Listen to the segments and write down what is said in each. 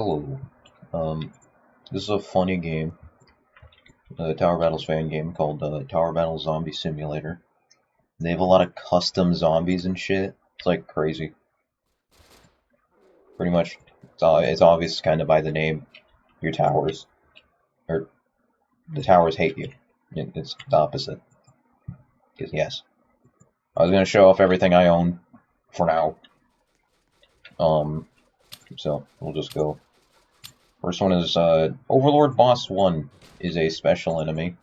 Hello. This is a funny game, a Tower Battles fan game called Tower Battles Zombie Simulator. They have a lot of custom zombies and shit. It's like crazy. Pretty much, it's obvious kind of by the name. Your towers, or the towers hate you. It's the opposite. Because yes, I was gonna show off everything I own for now. So we'll just go. First one is Overlord Boss 1 is a special enemy.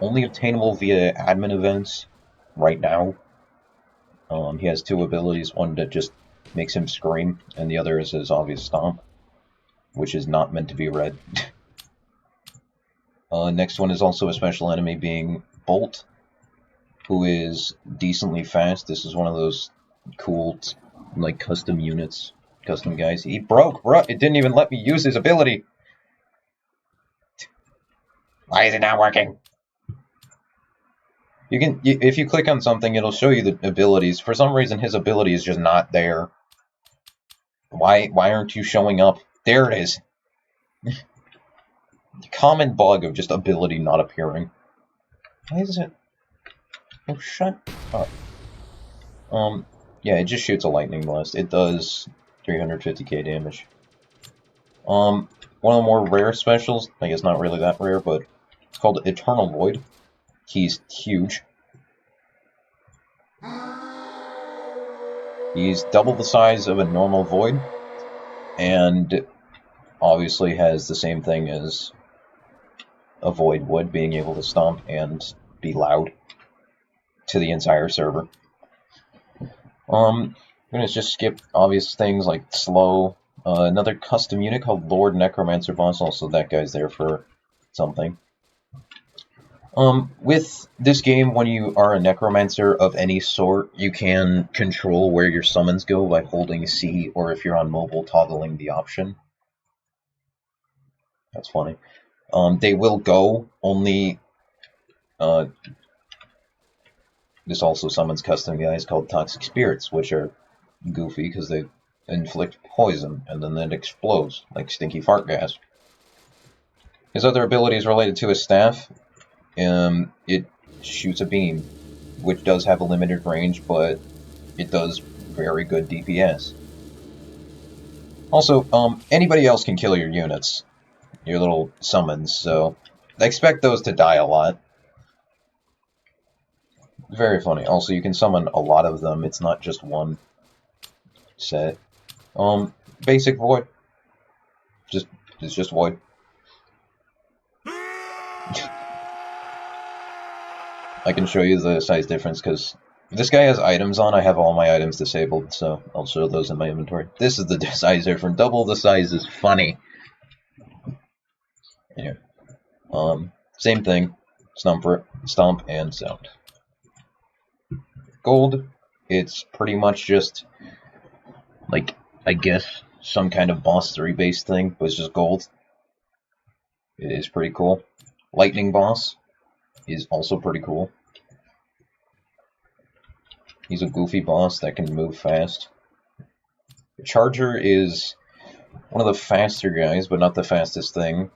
Only obtainable via admin events right now. He has two abilities, one that just makes him scream, and the other is his obvious stomp, which is not meant to be read. Next one is also a special enemy, being Bolt, who is decently fast. This is one of those cool, like, custom units. Custom guys. He broke, bro. It didn't even let me use his ability. Why is it not working? You can, if you click on something, it'll show you the abilities. For some reason, his ability is just not there. Why aren't you showing up? There it is. Common bug of just ability not appearing. Why is it? Oh, shut up. Yeah, it just shoots a lightning blast. It does 350k damage. One of the more rare specials, I guess not really that rare, but it's called Eternal Void. He's huge. He's double the size of a normal Void, and obviously has the same thing as a Void would, being able to stomp and be loud to the entire server. I'm gonna just skip obvious things like slow. Another custom unit called Lord Necromancer Boss, also that guy's there for something. With this game, when you are a necromancer of any sort, you can control where your summons go by holding C, or if you're on mobile, toggling the option. That's funny. They will go only. This also summons custom guys called Toxic Spirits, which are goofy because they inflict poison and then it explodes like stinky fart gas. His other ability is related to his staff. It shoots a beam, which does have a limited range, but it does very good DPS. Also, anybody else can kill your units, your little summons, so I expect those to die a lot. Very funny. Also, you can summon a lot of them. It's not just one set. Basic Void. It's just Void. I can show you the size difference because this guy has items on. I have all my items disabled, so I'll show those in my inventory. This is the size difference. Double the size is funny. Yeah. Same thing. Stomp and sound. Gold. It's pretty much just like, I guess, some kind of boss 3 based thing, but it's just gold. It is pretty cool. Lightning boss is also pretty cool. He's a goofy boss that can move fast. The Charger is one of the faster guys, but not the fastest thing.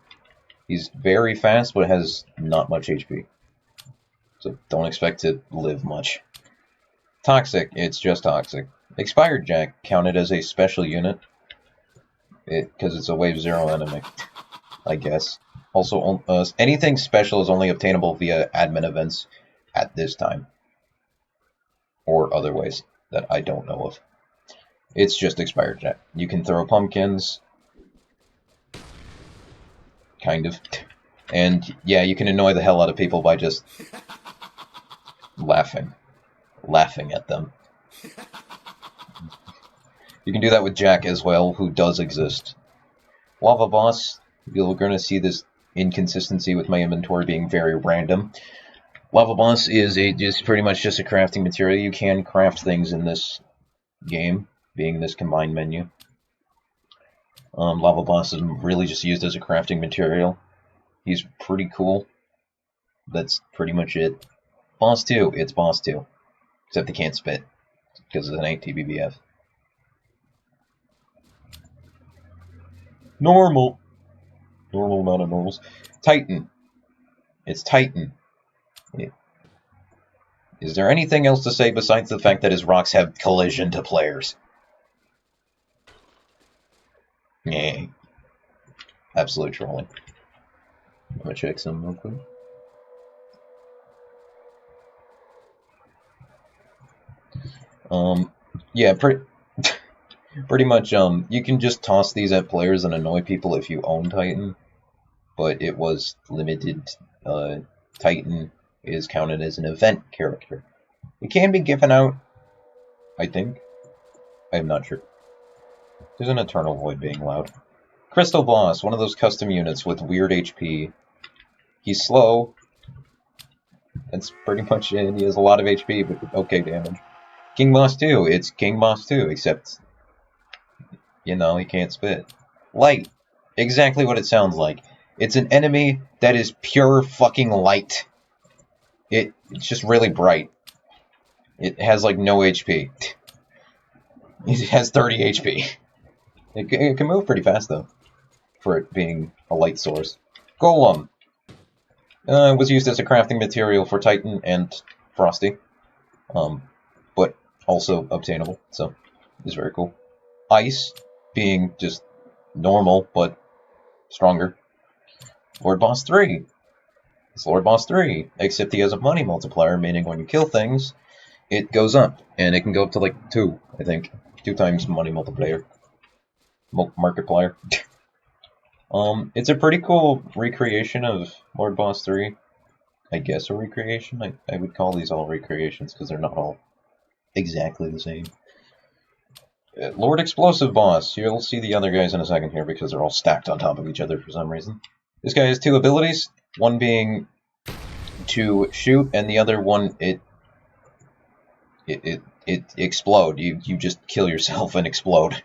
He's very fast, but has not much HP. So don't expect to live much. Toxic, it's just Toxic. Expired Jack counted as a special unit. Because it's a wave 0 enemy, I guess. Also, anything special is only obtainable via admin events at this time. Or other ways that I don't know of. It's just Expired Jack. You can throw pumpkins. Kind of. And yeah, you can annoy the hell out of people by just laughing at them. You can do that with Jack as well, who does exist. Lava Boss, you're going to see this inconsistency with my inventory being very random. Lava Boss is pretty much just a crafting material. You can craft things in this game, being this combined menu. Lava Boss is really just used as a crafting material. He's pretty cool. That's pretty much it. Boss 2, it's Boss 2. Except he can't spit, because it's an 8 TBBF. Normal. Normal amount of normals. Titan. It's Titan. Is there anything else to say besides the fact that his rocks have collision to players? Yeah. Absolute trolling. I'm gonna check some real quick. Yeah, pretty much, you can just toss these at players and annoy people if you own Titan, but it was limited. Titan is counted as an event character. It can be given out, I think. I'm not sure. There's an Eternal Void being loud. Crystal Boss, one of those custom units with weird HP. He's slow. That's pretty much it. He has a lot of HP, but okay damage. King Boss 2, it's King Boss 2, except, you know, he can't spit. Light. Exactly what it sounds like. It's an enemy that is pure fucking light. It's just really bright. It has like no HP. It has 30 HP. It can move pretty fast though, for it being a light source. Golem. Was used as a crafting material for Titan and Frosty. But also obtainable, so it's very cool. Ice, being just normal, but stronger. Lord Boss 3. It's Lord Boss 3, except he has a money multiplier, meaning when you kill things, it goes up, and it can go up to like 2, I think. 2 times money multiplier. Markiplier. It's a pretty cool recreation of Lord Boss 3. I guess a recreation? I would call these all recreations, because they're not all exactly the same. Lord Explosive Boss. You'll see the other guys in a second here, because they're all stacked on top of each other for some reason. This guy has 2 abilities, one being to shoot, and the other one, it explode. You just kill yourself and explode.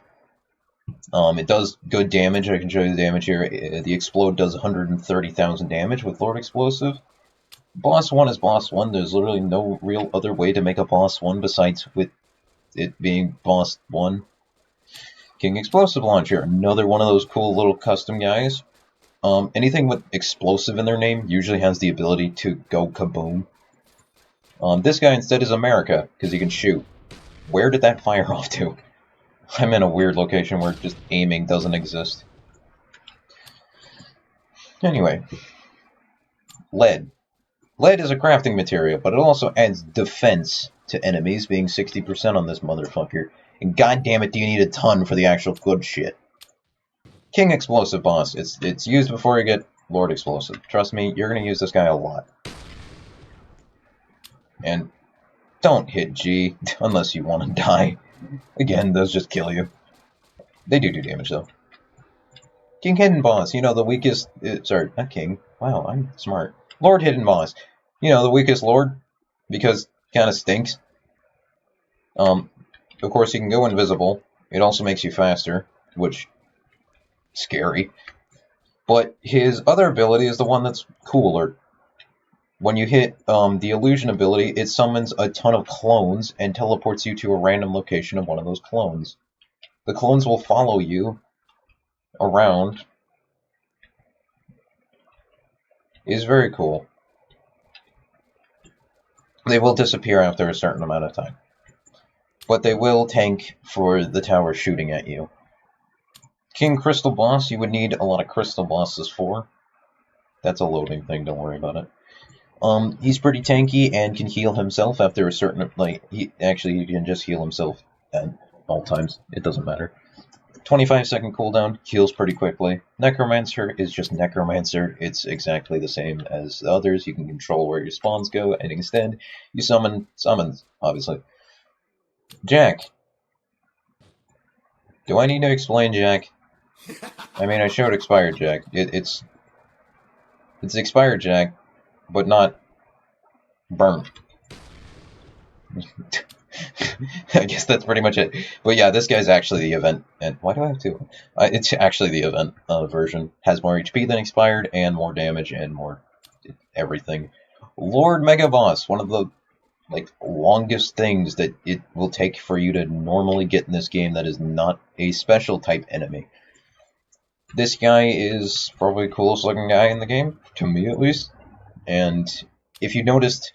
It does good damage. I can show you the damage here. The explode does 130,000 damage with Lord Explosive. Boss 1 is Boss 1. There's literally no real other way to make a Boss 1 besides with it being Boss 1. King Explosive Launcher, another one of those cool little custom guys. Anything with explosive in their name usually has the ability to go kaboom. This guy instead is America, because he can shoot. Where did that fire off to? I'm in a weird location where just aiming doesn't exist. Anyway. Lead. Lead is a crafting material, but it also adds defense to enemies, being 60% on this motherfucker. And goddammit, do you need a ton for the actual good shit. King Explosive Boss. It's used before you get Lord Explosive. Trust me, you're going to use this guy a lot. And don't hit G unless you want to die. Again, those just kill you. They do damage, though. King Hidden Boss. You know, the weakest... sorry, not King. Wow, I'm smart. Lord Hidden Boss. You know, the weakest Lord. Because kind of stinks. Of course, he can go invisible. It also makes you faster, which... scary. But his other ability is the one that's cooler. When you hit the illusion ability, it summons a ton of clones and teleports you to a random location of one of those clones. The clones will follow you around. It is very cool. They will disappear after a certain amount of time. But they will tank for the tower shooting at you. King Crystal Boss, you would need a lot of Crystal Bosses for. That's a loading thing, don't worry about it. He's pretty tanky and can heal himself after a certain, he can just heal himself at all times. It doesn't matter. 25-second cooldown, heals pretty quickly. Necromancer is just Necromancer. It's exactly the same as the others. You can control where your spawns go, and instead, you summon summons, obviously. Jack. Do I need to explain Jack? I mean, I showed Expired Jack. It's Expired Jack, but not burnt. I guess that's pretty much it. But yeah, this guy's actually the event. And why do I have two? It's actually the event version. Has more HP than Expired, and more damage, and more everything. Lord Mega Boss, one of the longest things that it will take for you to normally get in this game that is not a special type enemy. This guy is probably the coolest looking guy in the game, to me at least. And if you noticed,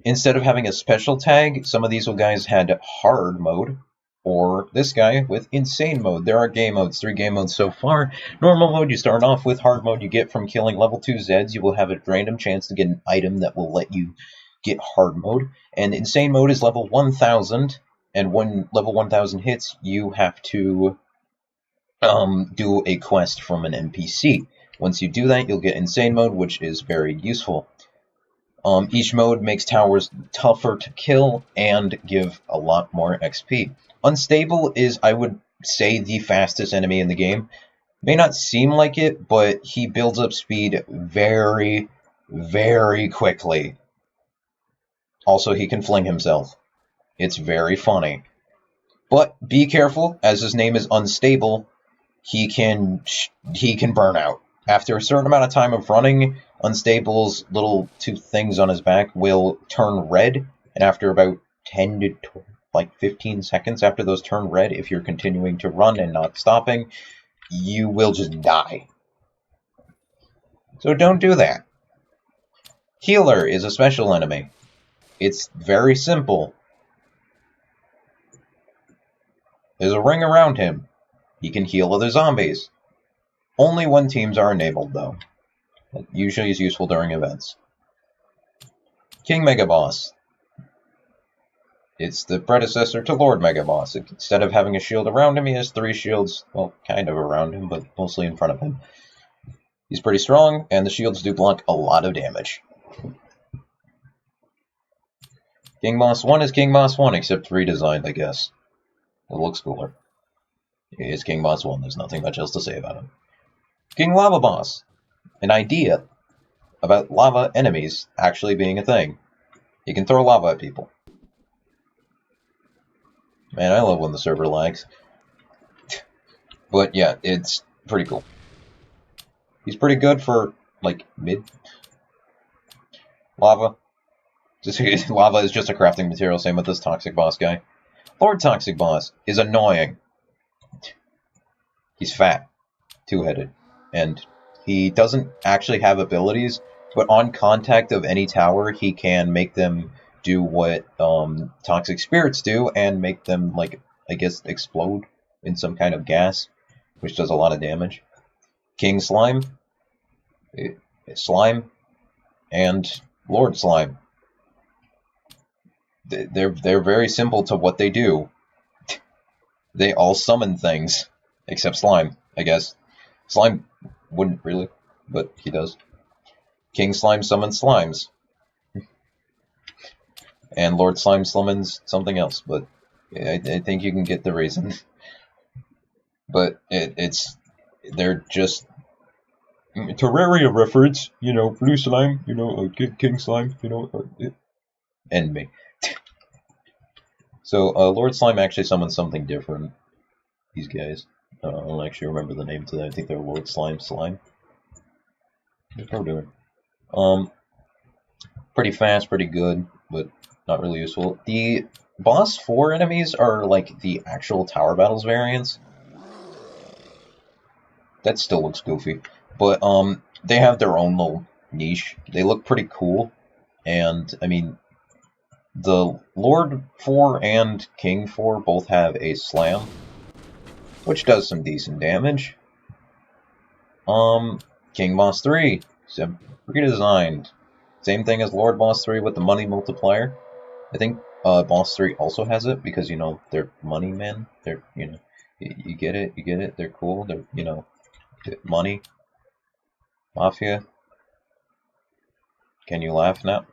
instead of having a special tag, some of these guys had hard mode, or this guy with insane mode. There are game modes, 3 game modes so far. Normal mode, you start off with. Hard mode, you get from killing level 2 Zeds. You will have a random chance to get an item that will let you get hard mode. And insane mode is level 1000, and when level 1000 hits, you have to do a quest from an NPC. Once you do that, you'll get insane mode, which is very useful. Each mode makes towers tougher to kill and give a lot more XP. Unstable is, I would say, the fastest enemy in the game. May not seem like it, but he builds up speed very, very quickly. Also, he can fling himself. It's very funny. But be careful, as his name is Unstable, he can burn out. After a certain amount of time of running, Unstable's little 2 things on his back will turn red, and after about 10 to 15 seconds after those turn red, if you're continuing to run and not stopping, you will just die. So don't do that. Healer is a special enemy. It's very simple. There's a ring around him. He can heal other zombies. Only when teams are enabled, though. That usually is useful during events. King Megaboss. It's the predecessor to Lord Megaboss. Instead of having a shield around him, he has 3 shields, well, kind of around him, but mostly in front of him. He's pretty strong, and the shields do block a lot of damage. King Boss 1 is King Boss 1, except redesigned, I guess. It looks cooler. He is King Boss 1, there's nothing much else to say about him. King Lava Boss. An idea about lava enemies actually being a thing. He can throw lava at people. Man, I love when the server lags. But yeah, it's pretty cool. He's pretty good for, like, mid. Lava. Lava is just a crafting material, same with this Toxic Boss guy. Lord Toxic Boss is annoying. He's fat, 2-headed, and he doesn't actually have abilities, but on contact of any tower, he can make them do what toxic spirits do and make them, like, I guess, explode in some kind of gas, which does a lot of damage. King Slime, Slime, and Lord Slime. They're very simple to what they do. They all summon things, except Slime, I guess. Slime wouldn't really, but he does. King Slime summons slimes. And Lord Slime summons something else, but I think you can get the reason. But they're just Terraria reference, you know, Blue Slime, you know, King Slime, you know, and me. So, Lord Slime actually summons something different. These guys. I don't actually remember the name to that. I think they're Lord Slime. What's Pro doing? Pretty fast, pretty good, but not really useful. The boss 4 enemies are like the actual Tower Battles variants. That still looks goofy. But, they have their own little niche. They look pretty cool. And, I mean, the Lord 4 and King 4 both have a slam, which does some decent damage. King Boss 3, redesigned. Same thing as Lord Boss 3 with the money multiplier. I think Boss 3 also has it because, you know, they're money men. They're, you know, you get it, they're cool, they're, you know, money. Mafia. Can you laugh now?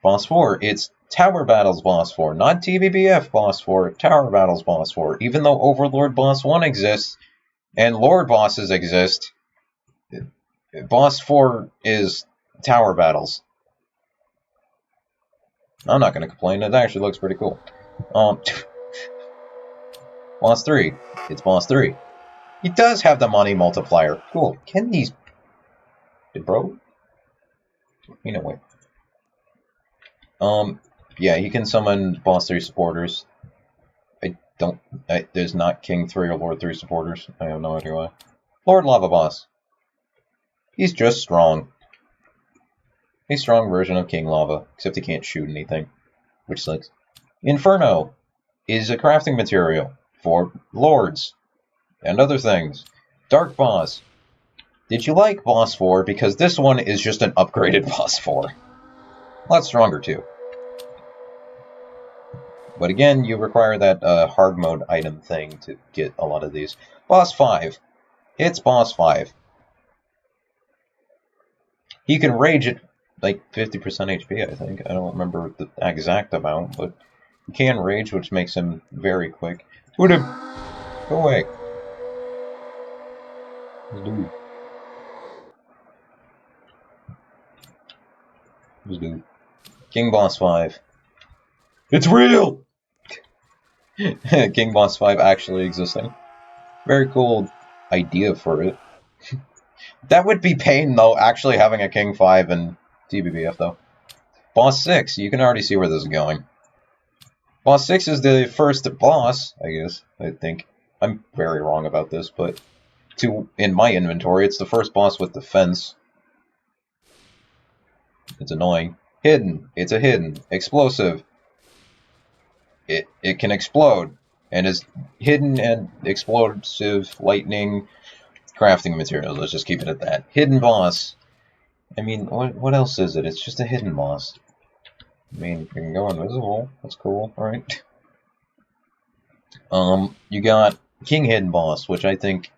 Boss 4, it's Tower Battles Boss 4, not TBBF Boss 4, Tower Battles Boss 4. Even though Overlord Boss 1 exists, and Lord Bosses exist, Boss 4 is Tower Battles. I'm not going to complain, it actually looks pretty cool. Boss 3, it's Boss 3. He does have the money multiplier. Cool. Can these... bro? Anyway. Yeah, he can summon Boss 3 supporters. There's not King 3 or Lord 3 supporters. I have no idea why. Lord Lava Boss. He's just strong. A strong version of King Lava, except he can't shoot anything, which sucks. Inferno is a crafting material for lords and other things. Dark Boss. Did you like Boss 4? Because this one is just an upgraded Boss 4. A lot stronger, too. But again, you require that hard mode item thing to get a lot of these. Boss 5. It's Boss 5. He can rage at like 50% HP, I think. I don't remember the exact amount, but he can rage, which makes him very quick. Shoot him! Go away. Dude. Dude. King Boss 5. It's real! King Boss 5 actually existing. Very cool idea for it. That would be pain, though, actually having a King 5 in TBBF, though. Boss 6, you can already see where this is going. Boss 6 is the first boss, I guess, I think. I'm very wrong about this, but in my inventory, it's the first boss with the fence. It's annoying. Hidden. It's a hidden. Explosive. It can explode, and is hidden and explosive, lightning, crafting materials. Let's just keep it at that. Hidden boss. I mean, what else is it? It's just a hidden boss. I mean, you can go invisible. That's cool, right? You got King Hidden Boss, which I think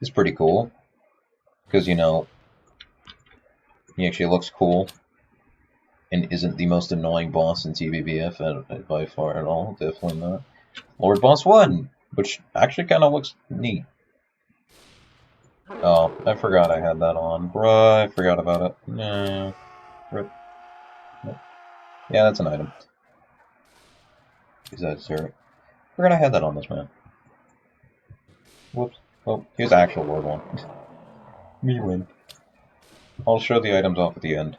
is pretty cool. Because, you know, he actually looks cool. And isn't the most annoying boss in TBBF by far at all. Definitely not. Lord Boss 1, which actually kind of looks neat. Oh, I forgot I had that on. Bruh, I forgot about it. Nah. Yeah, that's an item. Is that zero? Forgot I had that on this man. Whoops. Oh, here's actual Lord 1. Me win. I'll show the items off at the end.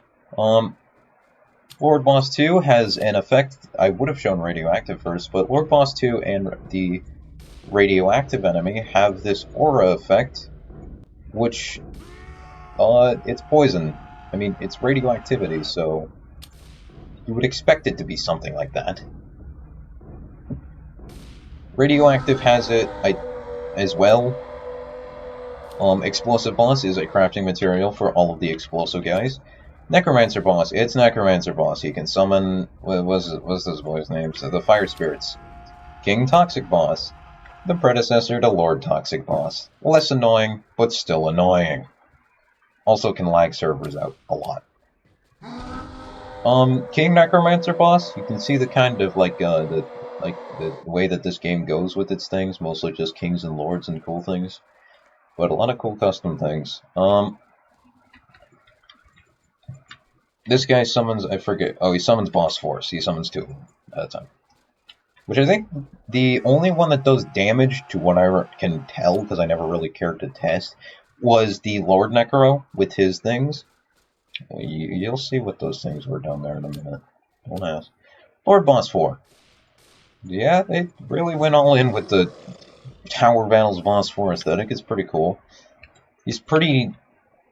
Lord Boss 2 has an effect. I would have shown Radioactive first, but Lord Boss 2 and the Radioactive enemy have this aura effect, which, it's poison. I mean, it's radioactivity, so you would expect it to be something like that. Radioactive has it as well. Explosive Boss is a crafting material for all of the explosive guys. Necromancer Boss, it's Necromancer Boss. He can summon, what's this boy's name? So the Fire Spirits. King Toxic Boss, the predecessor to Lord Toxic Boss. Less annoying, but still annoying. Also can lag servers out a lot. King Necromancer Boss, you can see the kind of the way that this game goes with its things, mostly just kings and lords and cool things. But a lot of cool custom things. This guy summons, I forget, oh, he summons Boss Force. He summons 2 at a time. Which I think the only one that does damage, to what I can tell, because I never really cared to test, was the Lord Necro with his things. You'll see what those things were down there in a minute. Don't ask. Lord Boss 4. Yeah, they really went all in with the Tower Battles Boss 4 aesthetic. It's pretty cool. He's pretty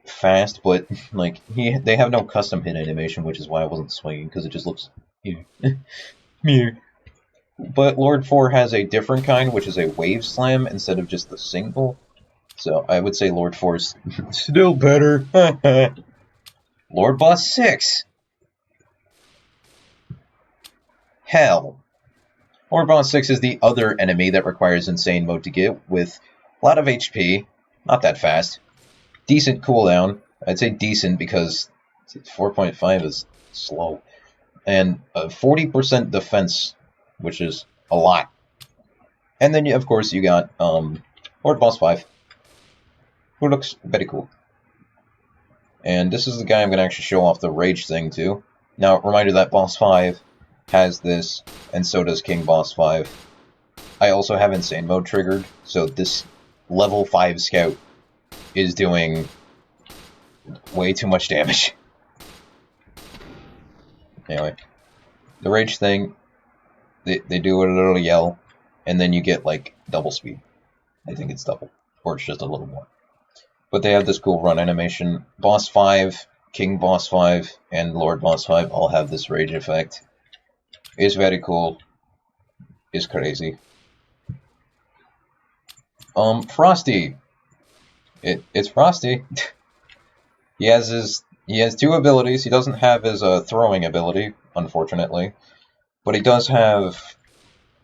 fast, but like they have no custom hit animation, which is why I wasn't swinging, because it just looks mew. But Lord 4 has a different kind, which is a wave slam instead of just the single. So I would say Lord 4 is still better. Lord Boss 6. Hell. Lord Boss 6 is the other enemy that requires Insane Mode to get, with a lot of HP, not that fast. Decent cooldown. I'd say decent because 4.5 is slow. And 40% defense, which is a lot. And then, of course, you got Lord Boss 5, who looks very cool. And this is the guy I'm going to actually show off the Rage thing to. Now, reminder that Boss 5 has this, and so does King Boss 5. I also have Insane Mode triggered, so this level 5 scout is doing way too much damage. Anyway, the Rage thing, they do a little yell, and then you get like double speed. I think it's double, or it's just a little more. But they have this cool run animation. Boss 5, King Boss 5, and Lord Boss 5 all have this rage effect. It's very cool. It's crazy. Frosty. It's Frosty. He has 2 abilities. He doesn't have his throwing ability, unfortunately. But he does have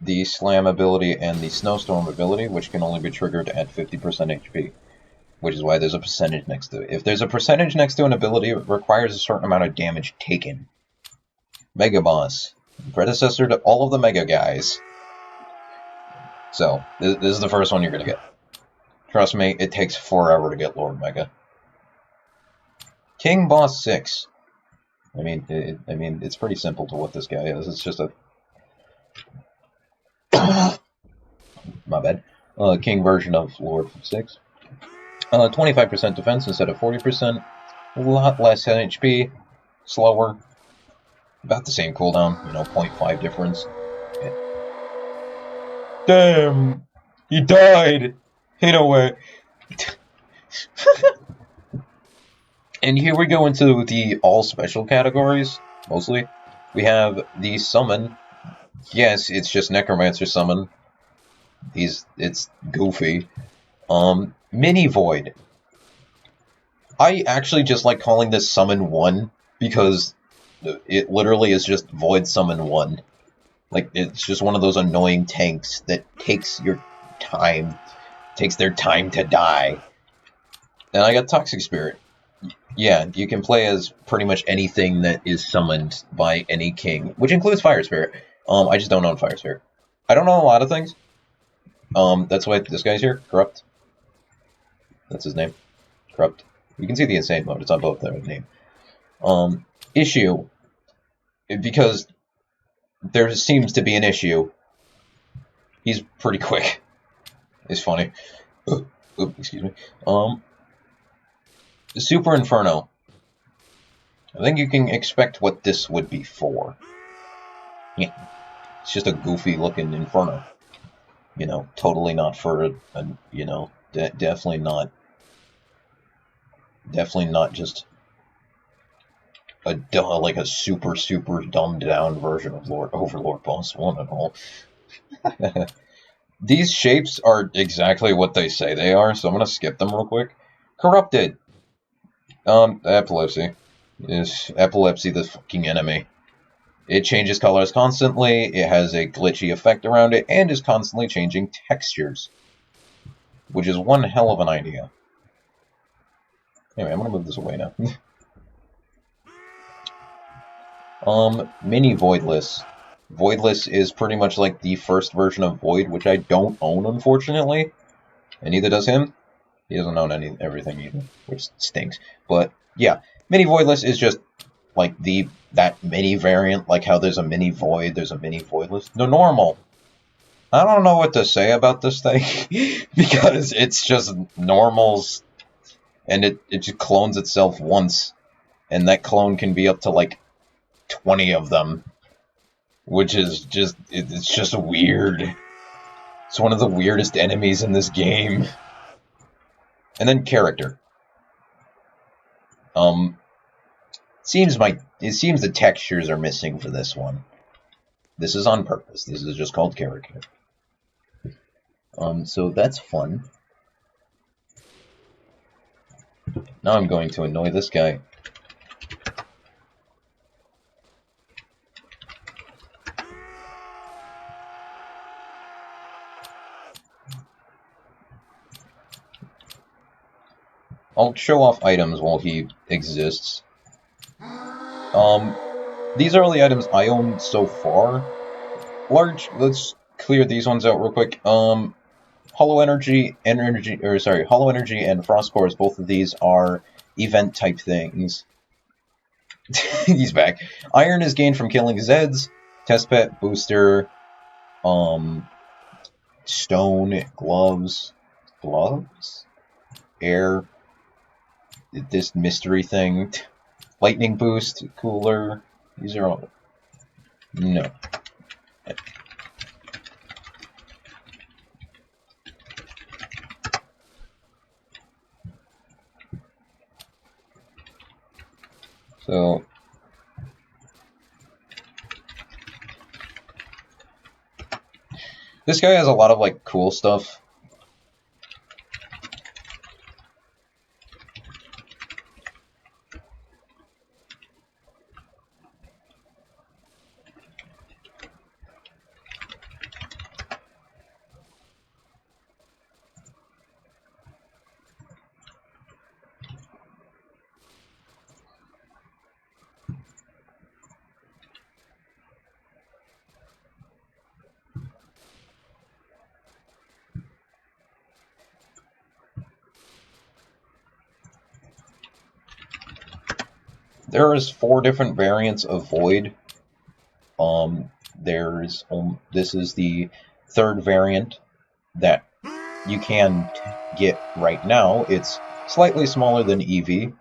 the Slam ability and the Snowstorm ability, which can only be triggered at 50% HP. Which is why there's a percentage next to it. If there's a percentage next to an ability, it requires a certain amount of damage taken. Mega Boss. Predecessor to all of the Mega guys. So, this is the first one you're going to get. Trust me, it takes forever to get Lord Mega. King Boss 6. I mean, it's pretty simple to what this guy is. It's just a... My bad. King version of Lord 6. 25% defense instead of 40%. A lot less HP. Slower. About the same cooldown. 0.5 difference. Damn! He died! In a way. And here we go into the all-special categories, mostly. We have the summon. Yes, it's just necromancer summon. It's goofy. Mini Void. I actually just like calling this Summon 1, because it literally is just Void Summon 1. Like, it's just one of those annoying tanks that takes your time, takes their time to die. And I got Toxic Spirit. Yeah, you can play as pretty much anything that is summoned by any king, which includes Fire Spirit. I just don't own Fire Spirit. I don't know a lot of things. That's why this guy's here, Corrupt. That's his name. Corrupt. You can see the insane mode, it's on both their name. Issue. Because there seems to be an issue. He's pretty quick. It's funny. Oop, excuse me. Super Inferno. I think you can expect what this would be for. Yeah. It's just a goofy looking Inferno. Totally not for definitely not just like a super dumbed down version of Overlord Boss 1 at all. These shapes are exactly what they say they are, so I'm gonna skip them real quick. Corrupted. Epilepsy. Is epilepsy the fucking enemy? It changes colors constantly, it has a glitchy effect around it, and is constantly changing textures. Which is one hell of an idea. Anyway, I'm gonna move this away now. Mini Voidless. Voidless is pretty much like the first version of Void, which I don't own, unfortunately. And neither does him. He doesn't own everything either, which stinks. But, yeah. Mini Voidless is just, like, that mini variant, like how there's a mini Void, there's a mini Voidless. The normal. I don't know what to say about this thing, because it's just normals, and it just clones itself once, and that clone can be up to, like, 20 of them, which is just, it's just weird. It's one of the weirdest enemies in this game. And then character. It seems the textures are missing for this one. This is on purpose. This is just called character. So that's fun. Now I'm going to annoy this guy. I'll show off items while he exists. These are all the items I own so far. Let's clear these ones out real quick. Hollow Energy, Hollow Energy and Frost Cores, both of these are event type things. He's back. Iron is gained from killing Zeds, Test Pet, Booster, Stone, Gloves, Air, this mystery thing, Lightning Boost, Cooler, these are all... No. So this guy has a lot of like cool stuff. There is 4 different variants of Void. This is the 3rd variant that you can get right now. It's slightly smaller than Eevee.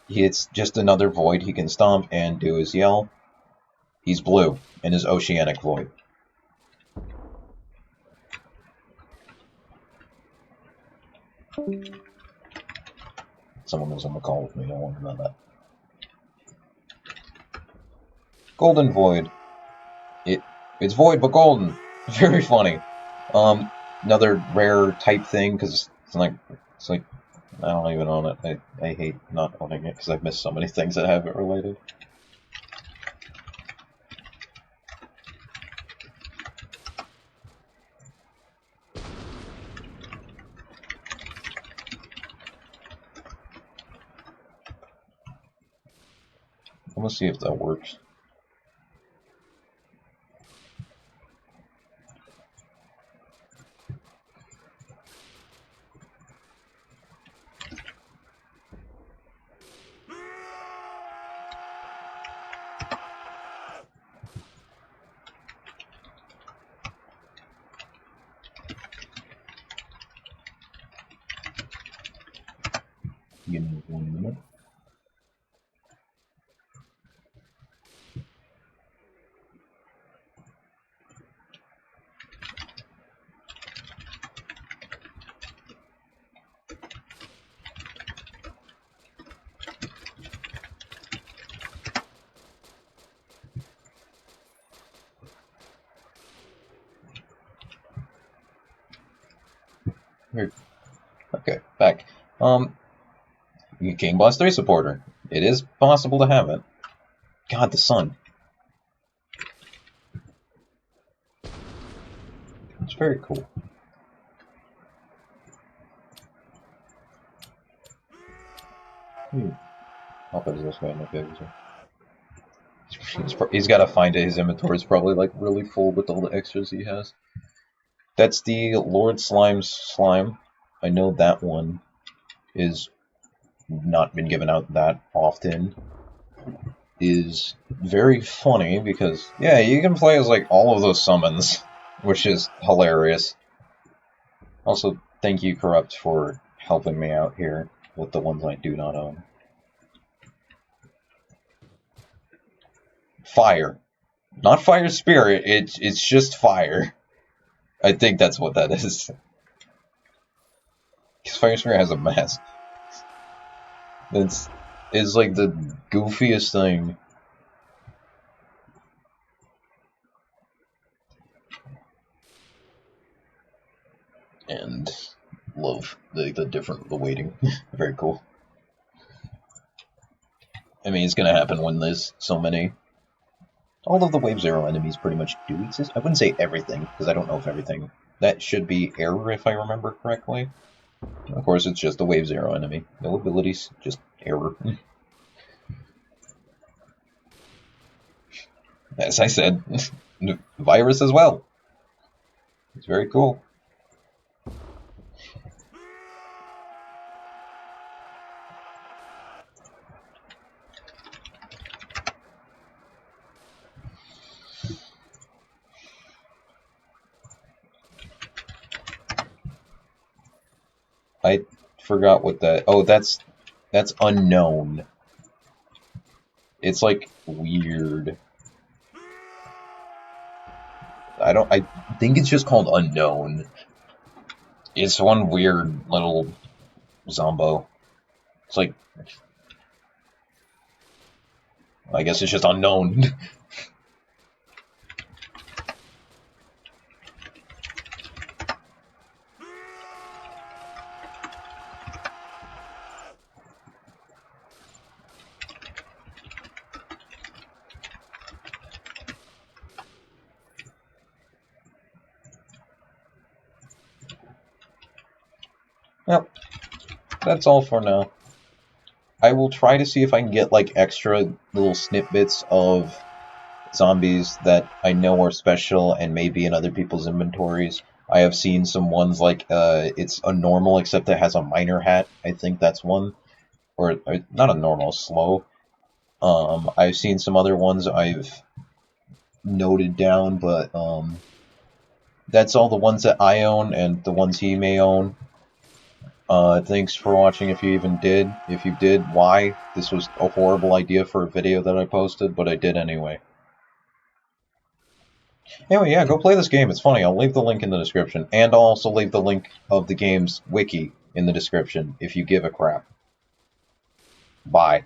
It's just another Void he can stomp and do his yell. He's blue and is Oceanic Void. Someone was on the call with me, don't worry about that. Golden Void. It's Void but golden. Very funny. Another rare type thing because it's like I don't even own it. I hate not owning it because I've missed so many things that have it related. I'm gonna see if that works. Give me 1 minute. Here. Okay, back. King Boss 3 supporter. It is possible to have it. God, the sun. It's very cool. I'll put this way in the picture. He's got to find it. His inventory is probably like really full with all the extras he has. That's the Lord Slime's slime. I know that one is not been given out that often. Is very funny because yeah, you can play as like all of those summons, which is hilarious. Also, thank you, Corrupt, for helping me out here with the ones I do not own. Fire. Not Fire Spirit, it's just fire. I think that's what that is. Because Fire Spirit has a mask. It's like the goofiest thing. And love the waiting. Very cool. I mean, it's gonna happen when there's so many. All of the Wave 0 enemies pretty much do exist. I wouldn't say everything, because I don't know if everything. That should be error if I remember correctly. Of course, it's just a Wave 0 enemy. No abilities, just error. As I said, virus as well. It's very cool. I forgot what that. Oh, that's unknown. It's like weird. I think it's just called unknown. It's one weird little zombo. It's like I guess it's just unknown. Well, that's all for now. I will try to see if I can get like extra little snippets of zombies that I know are special and maybe in other people's inventories. I have seen some ones like it's a normal except it has a miner hat. I think that's one, or not a normal, slow. I've seen some other ones I've noted down, but that's all the ones that I own and the ones he may own. Thanks for watching if you even did. If you did, why? This was a horrible idea for a video that I posted, but I did anyway. Anyway, yeah, go play this game. It's funny. I'll leave the link in the description. And I'll also leave the link of the game's wiki in the description if you give a crap. Bye.